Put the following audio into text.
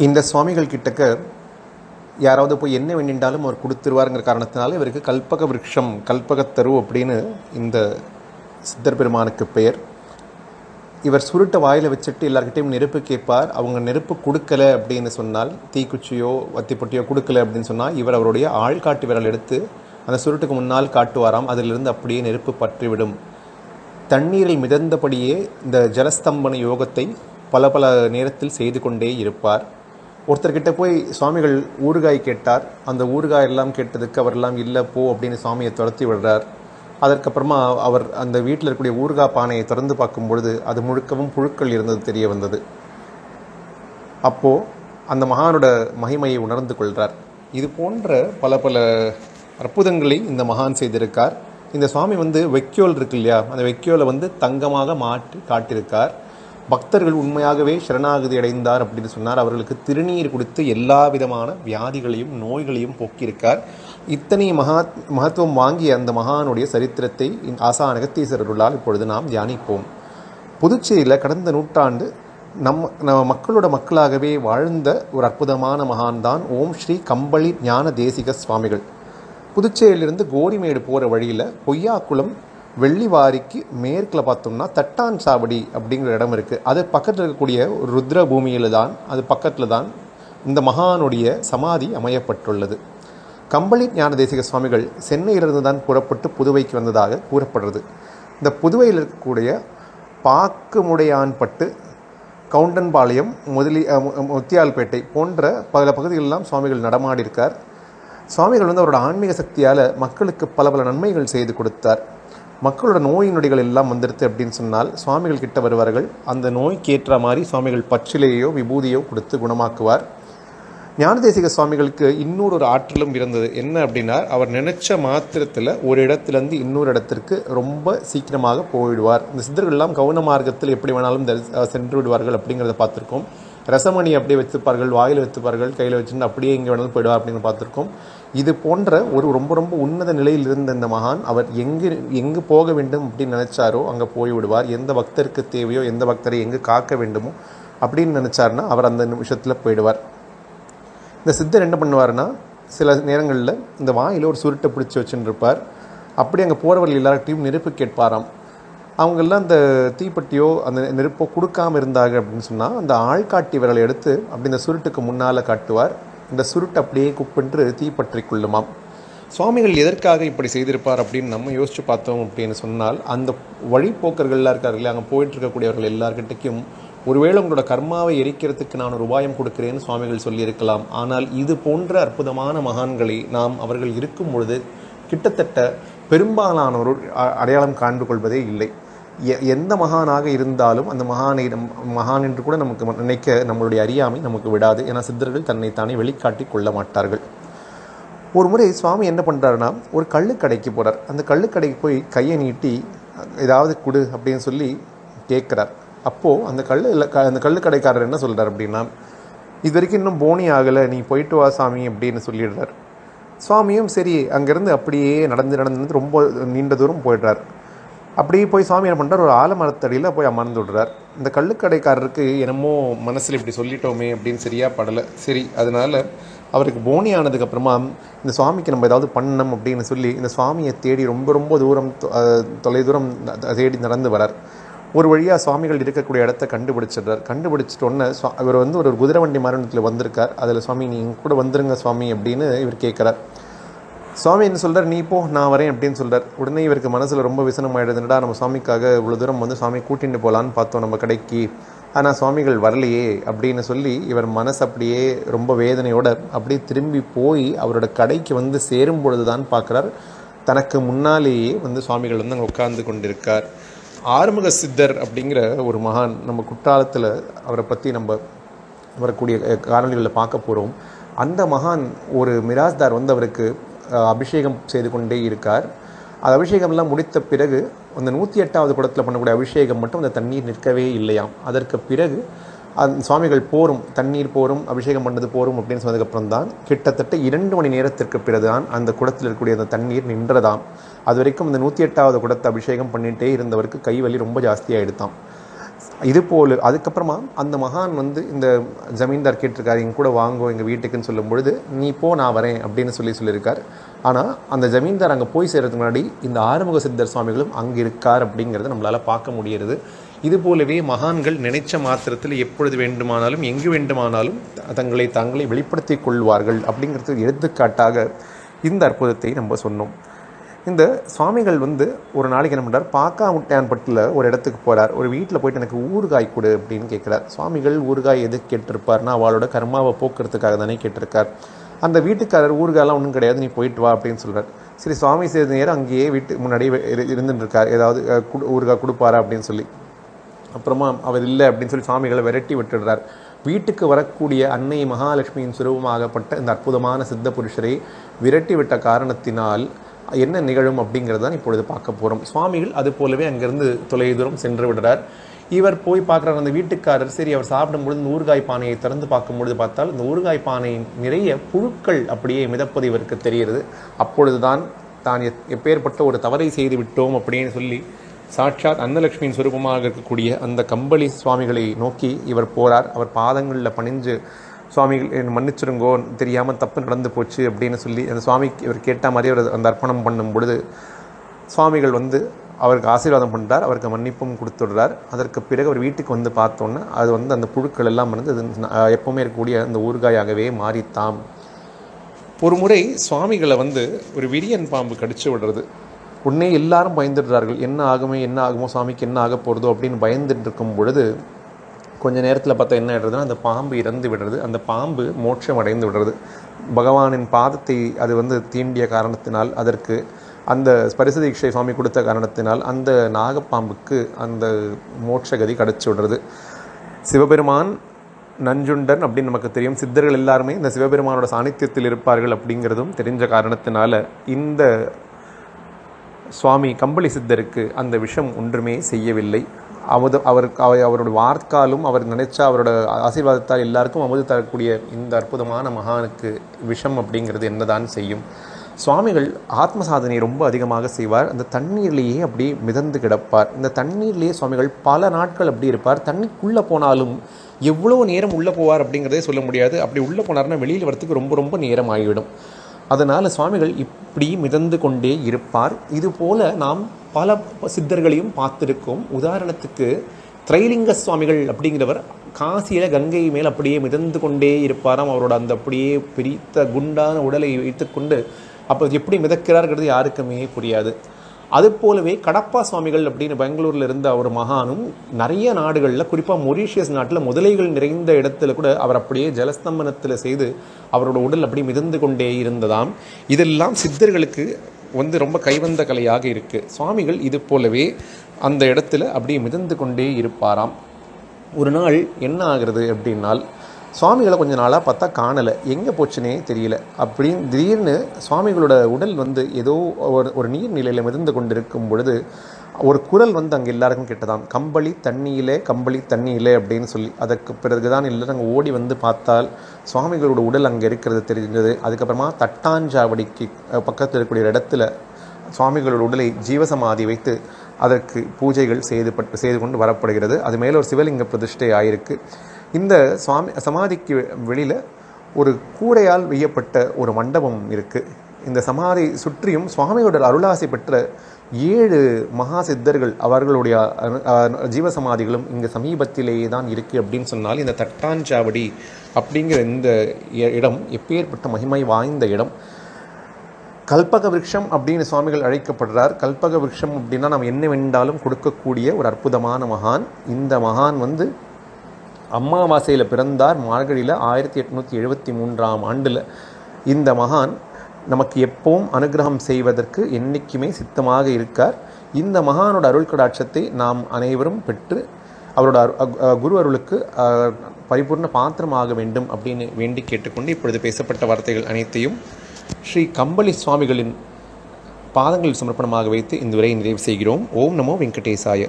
இந்த சுவாமிகள் கிட்டக்க யாராவது போய் என்ன வேண்டின்றாலும் அவர் கொடுத்துருவாருங்கிற காரணத்தினால இவருக்கு கல்பக விருட்சம் கல்பகத்தரு அப்படின்னு இந்த சித்தர் பெருமானுக்கு பெயர். இவர் சுருட்டை வாயில் வச்சுட்டு எல்லாருக்கிட்டையும் நெருப்பு கேட்பார். அவங்க நெருப்பு கொடுக்கலை அப்படின்னு சொன்னால், தீக்குச்சியோ வத்திப்பொட்டியோ கொடுக்கலை அப்படின்னு சொன்னால், இவர் அவருடைய ஆள்காட்டி விரல் எடுத்து அந்த சுருட்டுக்கு முன்னால் காட்டுவாராம். அதிலிருந்து அப்படியே நெருப்பு பற்றிவிடும். தண்ணீரில் மிதந்தபடியே இந்த ஜலஸ்தம்பன யோகத்தை பல பல நேரத்தில் செய்து கொண்டே இருப்பார். ஒருத்தர்கிட்ட போய் சுவாமிகள் ஊறுகாய் கேட்டார். அந்த ஊறுகாய் எல்லாம் கேட்டதுக்கு அவரெல்லாம் இல்லை போ அப்படின்னு சுவாமியை துரத்தி விடுறார். அதற்கப்புறமா அவர் அந்த வீட்டில் இருக்கக்கூடிய ஊறுகாய் பானையை திறந்து பார்க்கும் பொழுது அது முழுக்கவும் புழுக்கள் இருந்தது தெரிய வந்தது. அப்போது அந்த மகானோட மகிமையை உணர்ந்து கொள்கிறார். இது போன்ற பல பல அற்புதங்களை இந்த மகான் செய்திருக்கார். இந்த சுவாமி வைக்கோல் இருக்கு இல்லையா, அந்த வைக்கோலை தங்கமாக மாற்றி காட்டியிருக்கார். பக்தர்கள் உண்மையாகவே சரணாகதி அடைந்தார் அப்படின்னு சொன்னார். அவர்களுக்கு திருநீர் கொடுத்து எல்லா விதமான வியாதிகளையும் நோய்களையும் போக்கியிருக்கார். இத்தனை மகத்துவம் வாங்கிய அந்த மகானுடைய சரித்திரத்தை ஆசான் அகத்தீஸ்வரர்களால் இப்பொழுது நாம் தியானிப்போம். புதுச்சேரியில் கடந்த நூற்றாண்டு நம்ம மக்களோட மக்களாகவே வாழ்ந்த ஒரு அற்புதமான மகான் தான் ஓம் ஸ்ரீ கம்பளி ஞான தேசிக சுவாமிகள். புதுச்சேரியிலிருந்து கோரிமேடு போகிற வழியில் பொய்யாக்குளம் வெள்ளிவாரிக்கு மேற்கில் பார்த்தோம்னா தட்டான் சாவடி அப்படிங்கிற இடம் இருக்குது. அது பக்கத்தில் இருக்கக்கூடிய ஒரு ருத்ர பூமியில் தான், அது பக்கத்தில் தான் இந்த மகானுடைய சமாதி அமையப்பட்டுள்ளது. கம்பளி ஞான தேசிக சுவாமிகள் சென்னையிலிருந்து தான் புறப்பட்டு புதுவைக்கு வந்ததாக கூறப்படுறது. இந்த புதுவையில் இருக்கக்கூடிய பாக்குமுடையான்பட்டு, கவுண்டன்பாளையம், முத்தியால்பேட்டை போன்ற பல பகுதிகளெல்லாம் சுவாமிகள் நடமாடியிருக்கார். சுவாமிகள் அவரோட ஆன்மீக சக்தியால் மக்களுக்கு பல பல நன்மைகள் செய்து கொடுத்தார். மக்களோட நோய் நொடிகள் எல்லாம் வந்துடுது அப்படின்னு சொன்னால் சுவாமிகள் கிட்ட வருவார்கள். அந்த நோய்க்கு ஏற்ற மாதிரி சுவாமிகள் பச்சிலையோ விபூதியோ கொடுத்து குணமாக்குவார். ஞானதேசிக சுவாமிகளுக்கு இன்னொரு ஆற்றலும் இருந்தது. என்ன அப்படின்னா, அவர் நினைச்ச மாத்திரத்தில் ஒரு இடத்துலேருந்து இன்னொரு இடத்திற்கு ரொம்ப சீக்கிரமாக போயிடுவார். இந்த சித்தர்கள்லாம் கவுன மார்க்கத்தில் எப்படி வேணாலும் சென்று விடுவார்கள் அப்படிங்கிறத பார்த்துருக்கோம். ரசமணி அப்படியே வச்சுப்பார்கள், வாயில் வச்சுப்பார்கள், கையில் வச்சுட்டு அப்படியே எங்கே வேணாலும் போயிடுவார் அப்படின்னு பார்த்துருக்கோம். இது போன்ற ஒரு ரொம்ப ரொம்ப உன்னத நிலையில் இருந்த இந்த மகான் அவர் எங்கு போக வேண்டும் அப்படின்னு நினைச்சாரோ அங்கே போய்விடுவார். எந்த பக்தருக்கு தேவையோ, எந்த பக்தரை எங்கு காக்க வேண்டுமோ அப்படின்னு நினைச்சாருன்னா அவர் அந்த நிமிஷத்தில் போயிடுவார். இந்த சித்தர் என்ன பண்ணுவார்னா, சில நேரங்களில் இந்த வாயில் ஒரு சுருட்டை பிடிச்சி வச்சுன்னு இருப்பார். அப்படி அங்கே போகிறவர்கள் எல்லார்ட்டையும் நெருப்பு கேட்பாராம். அவங்கெல்லாம் அந்த தீப்பெட்டியோ அந்த நெருப்போ கொடுக்காமல் இருந்தாங்க அப்படின்னு சொன்னால் அந்த ஆள்காட்டி விரலை எடுத்து அப்படி இந்த சுருட்டுக்கு முன்னால் காட்டுவார். இந்த சுருட்டு அப்படியே குப்பென்று தீப்பற்றி கொள்ளுமாம். சுவாமிகள் எதற்காக இப்படி செய்திருப்பார் அப்படின்னு நம்ம யோசித்து பார்த்தோம் அப்படின்னு சொன்னால், அந்த வழிப்போக்கர்கள்லாம் இருக்கார்கள், அங்கே போயிட்டுருக்கக்கூடியவர்கள் எல்லார்கிட்டையும் ஒருவேளை உங்களோட கர்மாவை எரிக்கிறதுக்கு நான் ஒரு உபாயம் கொடுக்குறேன்னு சுவாமிகள் சொல்லியிருக்கலாம். ஆனால் இது போன்ற அற்புதமான மகான்களை நாம் அவர்கள் இருக்கும் பொழுது கிட்டத்தட்ட பெரும்பாலானோர் அடையாளம் காண்பு கொள்வதே இல்லை. எந்த மகானாக இருந்தாலும் அந்த மகான் என்று கூட நமக்கு நினைக்க நம்மளுடைய அறியாமை நமக்கு விடாது. ஏன்னா சித்தர்கள் தன்னைத்தானே வெளிக்காட்டி கொள்ள மாட்டார்கள். ஒரு முறை சுவாமி என்ன பண்ணுறாருன்னா, ஒரு கள்ளுக்கடைக்கு போகிறார். அந்த கள்ளுக்கடைக்கு போய் கையை நீட்டி ஏதாவது கொடு அப்படின்னு சொல்லி கேட்குறார். அப்போது அந்த கள்ளுக்கடைக்காரர் என்ன சொல்கிறார் அப்படின்னா, இது வரைக்கும் இன்னும் போனி ஆகலை, நீ போயிட்டு வா சாமி அப்படின்னு சொல்லிடுறார். சுவாமியும் சரி அங்கேருந்து அப்படியே நடந்து ரொம்ப நீண்ட தூரம் போயிடுறார். அப்படியே போய் சுவாமி என்ன பண்ணுறார், ஒரு ஆலமரத்தடியில் போய் அமர்ந்து விடுறார். இந்த கள்ளுக்கடைக்காரருக்கு என்னமோ மனசில் இப்படி சொல்லிட்டோமே அப்படின்னு சரியாக படலை. சரி, அதனால் அவருக்கு போனி ஆனதுக்கப்புறமா இந்த சுவாமிக்கு நம்ம ஏதாவது பண்ணணும் அப்படின்னு சொல்லி இந்த சுவாமியை தேடி ரொம்ப ரொம்ப தொலைதூரம் தேடி நடந்து வரார். ஒரு வழியாக சுவாமிகள் இருக்கக்கூடிய இடத்த கண்டுபிடிச்சிட்டோன்னே இவர் ஒரு குதிரை வண்டி மரணத்தில் வந்திருக்கார். அதில் சுவாமி நீ கூட வந்துருங்க சுவாமி அப்படின்னு இவர் கேட்குறார். சுவாமி என்ன சொல்கிறார், நீ போ நான் வரேன் அப்படின்னு சொல்கிறார். உடனே இவருக்கு மனசில் ரொம்ப விசனம் ஆகிடுதுடா, நம்ம சுவாமிக்காக இவ்வளோ தூரம் சுவாமி கூட்டிகிட்டு போகலான்னு பார்த்தோம் நம்ம கடைக்கு, ஆனால் சுவாமிகள் வரலையே அப்படின்னு சொல்லி இவர் மனசு அப்படியே ரொம்ப வேதனையோடு அப்படியே திரும்பி போய் அவரோட கடைக்கு சேரும் பொழுது தான் பார்க்குறார், தனக்கு முன்னாலேயே சுவாமிகள் அங்கே உட்கார்ந்து கொண்டிருக்கார். ஆறுமுக சித்தர் அப்படிங்கிற ஒரு மகான், நம்ம குற்றாலத்தில் அவரை பற்றி நம்ம வரக்கூடிய காணொலிகளில் பார்க்க போகிறோம். அந்த மகான் ஒரு மிராஸ்தார் அவருக்கு அபிஷேகம் செய்து கொண்டே இருக்கார். அது அபிஷேகம்லாம் முடித்த பிறகு அந்த 108வது குடத்தில் பண்ணக்கூடிய அபிஷேகம் மட்டும் அந்த தண்ணீர் நிற்கவே இல்லையாம். அதற்கு பிறகு சுவாமிகள் தண்ணீர் அபிஷேகம் பண்ணது அப்படின்னு சொன்னதுக்கப்புறம் தான் கிட்டத்தட்ட 2 மணி நேரத்திற்கு பிறகுதான் அந்த குடத்தில் இருக்கக்கூடிய அந்த தண்ணீர் நின்றதாம். அது வரைக்கும் அந்த 108வது குடத்தை அபிஷேகம் பண்ணிகிட்டே இருந்தவருக்கு கைவலி ரொம்ப ஜாஸ்தியாக எடுத்தான். இதுபோல் அதுக்கப்புறமா அந்த மகான் வந்து இந்த ஜமீன்தார் கேட்டிருக்காரு, எங்க கூட வாங்கோ எங்கள் வீட்டுக்குன்னு சொல்லும் பொழுது, நீ போ நான் வரேன் அப்படின்னு சொல்லியிருக்கார். ஆனால் அந்த ஜமீன்தார் அங்கே போய் சேர்றதுக்கு முன்னாடி இந்த ஆறுமுக சித்தர் சுவாமிகளும் அங்கே இருக்கார் அப்படிங்கிறத நம்மளால் பார்க்க முடிகிறது. இது போலவே மகான்கள் நினைச்ச மாத்திரத்தில் எப்பொழுது வேண்டுமானாலும் எங்கு வேண்டுமானாலும் தங்களை வெளிப்படுத்தி கொள்வார்கள் அப்படிங்கிறது எடுத்துக்காட்டாக இந்த அற்புதத்தை நம்ம சொன்னோம். இந்த சுவாமிகள் வந்து ஒரு நாளைக்கு என்ன பண்ணுறார், பாக்காமுட்டையான்பட்டில் ஒரு இடத்துக்கு போகிறார். ஒரு வீட்டில் போயிட்டு எனக்கு ஊறுகாய் கொடு அப்படின்னு கேட்குறார். சுவாமிகள் ஊறுகாய் எதுக்கு கேட்டிருப்பார்னா அவளோட கர்மாவை போக்குறதுக்காக தானே கேட்டிருக்கார். அந்த வீட்டுக்காரர் ஊறுகாயெல்லாம் ஒன்றும் கிடையாது, நீ போயிட்டு வா அப்படின்னு சொல்கிறார். சரி, சுவாமி செய்த நேரம் அங்கேயே வீட்டுக்கு முன்னாடியே இருந்துட்டுருக்கார், ஏதாவது ஊறுகாய் கொடுப்பாரா அப்படின்னு சொல்லி. அப்புறமா அவர் இல்லை அப்படின்னு சொல்லி சுவாமிகளை விரட்டி விட்டுடுறார். வீட்டுக்கு வரக்கூடிய அன்னை மகாலட்சுமியின் சுரூபமாகப்பட்ட இந்த அற்புதமான சித்த புருஷரை விரட்டி விட்ட காரணத்தினால் என்ன நிகழும் அப்படிங்கிறது தான் இப்பொழுது பார்க்க போகிறோம். சுவாமிகள் அது போலவே அங்கேருந்து தொலைதூரம் சென்று விடுறார். இவர் போய் பார்க்குறார் அந்த வீட்டுக்காரர். சரி, அவர் சாப்பிடும்பொழுது இந்த ஊறுகாய் பானையை திறந்து பார்க்கும்பொழுது பார்த்தால் இந்த ஊறுகாய் பானை நிறைய புழுக்கள் அப்படியே மிதப்பது இவருக்கு தெரிகிறது. அப்பொழுது தான் எப்பேற்பட்ட ஒரு தவறை செய்து விட்டோம் அப்படின்னு சொல்லி சாட்சாத் அன்னலட்சுமியின் சுரூபமாக இருக்கக்கூடிய அந்த கம்பளி சுவாமிகளை நோக்கி இவர் போகிறார். அவர் பாதங்களில் பணிஞ்சு, சுவாமிகள் மன்னிச்சிருங்கோ, தெரியாமல் தப்பு நடந்து போச்சு அப்படின்னு சொல்லி அந்த சுவாமிக்கு இவர் கேட்ட மாதிரி அவர் அந்த அர்ப்பணம் பண்ணும் பொழுது சுவாமிகள் வந்து அவருக்கு ஆசீர்வாதம் பண்ணுறார், அவருக்கு மன்னிப்பும் கொடுத்துடுறார். அதற்கு பிறகு அவர் வீட்டுக்கு வந்து பார்த்தோன்னே அது வந்து அந்த புழுக்கள் எல்லாம் வந்து அது எப்போவுமே இருக்கக்கூடிய அந்த ஊறுகாயாகவே மாறித்தாம். ஒரு முறை சுவாமிகளை வந்து ஒரு விரியன் பாம்பு கடிச்சு விடுறது. உடனே எல்லாரும் பயந்துடுறார்கள், என்ன ஆகுமோ சுவாமிக்கு என்ன ஆக போகிறதோ அப்படின்னு பயந்துட்டு இருக்கும் பொழுது கொஞ்சம் நேரத்தில் பார்த்தா என்ன ஆகிடுறதுன்னா அந்த பாம்பு இறந்து விடுறது. அந்த பாம்பு மோட்சம் அடைந்து விடுறது. பகவானின் பாதத்தை அது வந்து தீண்டிய காரணத்தினால், அதற்கு அந்த ஸ்பரிச தீட்சை சுவாமி கொடுத்த காரணத்தினால் அந்த நாகப்பாம்புக்கு அந்த மோட்சகதி கிடச்சி விடுறது. சிவபெருமான் நஞ்சுண்டன் அப்படின்னு நமக்கு தெரியும். சித்தர்கள் எல்லாருமே இந்த சிவபெருமானோட சாநித்தியத்தில் இருப்பார்கள் அப்படிங்கிறதும் தெரிஞ்ச காரணத்தினால இந்த சுவாமி கம்பளி சித்தருக்கு அந்த விஷம் ஒன்றுமே செய்யவில்லை. அவரோட வார்க்காலும் அவர் நினைச்சா அவரோட ஆசீர்வாதத்தால் எல்லாருக்கும் அமுது தரக்கூடிய இந்த அற்புதமான மகானுக்கு விஷம் அப்படிங்கிறது என்னதான் செய்யும்? சுவாமிகள் ஆத்ம சாதனை ரொம்ப அதிகமாக செய்வார். அந்த தண்ணீர்லேயே அப்படி மிதந்து கிடப்பார். இந்த தண்ணீர்லேயே சுவாமிகள் பல நாட்கள் அப்படி இருப்பார். தண்ணிக்குள்ளே போனாலும் எவ்வளோ நேரம் உள்ளே போவார் அப்படிங்கிறதே சொல்ல முடியாது. அப்படி உள்ளே போனார்னா வெளியில் வரத்துக்கு ரொம்ப ரொம்ப நேரம் ஆகிவிடும். அதனால் சுவாமிகள் இப்படி மிதந்து கொண்டே இருப்பார். இதுபோல் நாம் பல சித்தர்களையும் பார்த்துருக்கோம். உதாரணத்துக்கு திரைலிங்க சுவாமிகள் அப்படிங்கிறவர் காசியில் கங்கை மேல் அப்படியே மிதந்து கொண்டே இருப்பாராம். அவரோட அந்த அப்படியே பிரித்த குண்டான உடலை வைத்துக்கொண்டு அப்போ எப்படி மிதக்கிறார்கிறது யாருக்குமே புரியாது. அதுபோலவே கடப்பா சுவாமிகள் அப்படின்னு பெங்களூரில் இருந்த ஒரு மகானும் நிறைய நாடுகளில், குறிப்பாக மொரீஷியஸ் நாட்டில் முதலைகள் நிறைந்த இடத்துல கூட அவர் அப்படியே ஜலஸ்தம்பனத்தில் செய்து அவரோட உடல் அப்படி மிதந்து கொண்டே இருந்ததாம். இதெல்லாம் சித்தர்களுக்கு வந்து ரொம்ப கைவந்த கலையாக இருக்குது. சுவாமிகள் இது போலவே அந்த இடத்துல அப்படியே மிதந்து கொண்டே இருப்பாராம். ஒரு நாள் என்ன ஆகிறது அப்படின்னால், சுவாமிகளை கொஞ்ச நாளாக பார்த்தா காணலை, எங்கே போச்சுனே தெரியல. அப்படின்னு திடீர்னு சுவாமிகளோட உடல் வந்து ஏதோ ஒரு நீர்நிலையில் மிதந்து கொண்டிருக்கும் பொழுது ஒரு குரல் வந்து அங்கே எல்லாருக்கும் கேட்டதாம், கம்பளி தண்ணியிலே அப்படின்னு சொல்லி. அதற்கு பிறகு தான் எல்லாரும் அங்கே ஓடி வந்து பார்த்தால் சுவாமிகளோட உடல் அங்கே இருக்கிறது தெரிஞ்சது. அதுக்கப்புறமா தட்டாஞ்சாவடிக்கு பக்கத்தில் இருக்கக்கூடிய இடத்துல சுவாமிகளோட உடலை ஜீவசமாதி வைத்து அதற்கு பூஜைகள் செய்து கொண்டு வரப்படுகிறது. அது மேலே ஒரு சிவலிங்க பிரதிஷ்டை ஆயிருக்கு. இந்த சமாதிக்கு வெளியில் ஒரு கூரையால் வெய்யப்பட்ட ஒரு மண்டபம் இருக்குது. இந்த சமாதி சுற்றியும் சுவாமியோட அருளாசி பெற்ற 7 மகா சித்தர்கள் அவர்களுடைய ஜீவசமாதிகளும் இங்கே சமீபத்திலேயே தான் இருக்குது அப்படின்னு சொன்னால், இந்த தட்டாஞ்சாவடி அப்படிங்கிற இந்த இடம் எப்பேற்பட்ட மகிமை வாய்ந்த இடம். கல்பக விருட்சம் அப்படின்னு சுவாமிகள் அழைக்கப்படுறார். கல்பக விருட்சம் அப்படின்னா நம்ம என்ன வேண்டாலும் கொடுக்கக்கூடிய ஒரு அற்புதமான மகான். இந்த மகான் வந்து அமாவாசையில் பிறந்தார், மார்கழியில் 1873ஆம் ஆண்டில். இந்த மகான் நமக்கு எப்பவும் அனுகிரகம் செய்வதற்கு என்றைக்குமே சித்தமாக இருக்கார். இந்த மகானோட அருள் கடாட்சத்தை நாம் அனைவரும் பெற்று அவரோட குரு அருளுக்கு பரிபூர்ண பாத்திரமாக வேண்டும் அப்படின்னு வேண்டி கேட்டுக்கொண்டு இப்பொழுது பேசப்பட்ட வார்த்தைகள் அனைத்தையும் ஸ்ரீ கம்பளி சுவாமிகளின் பாதங்களில் சமர்ப்பணமாக வைத்து இந்த உரையை நிறைவு செய்கிறோம். ஓம் நமோ வெங்கடேசாய.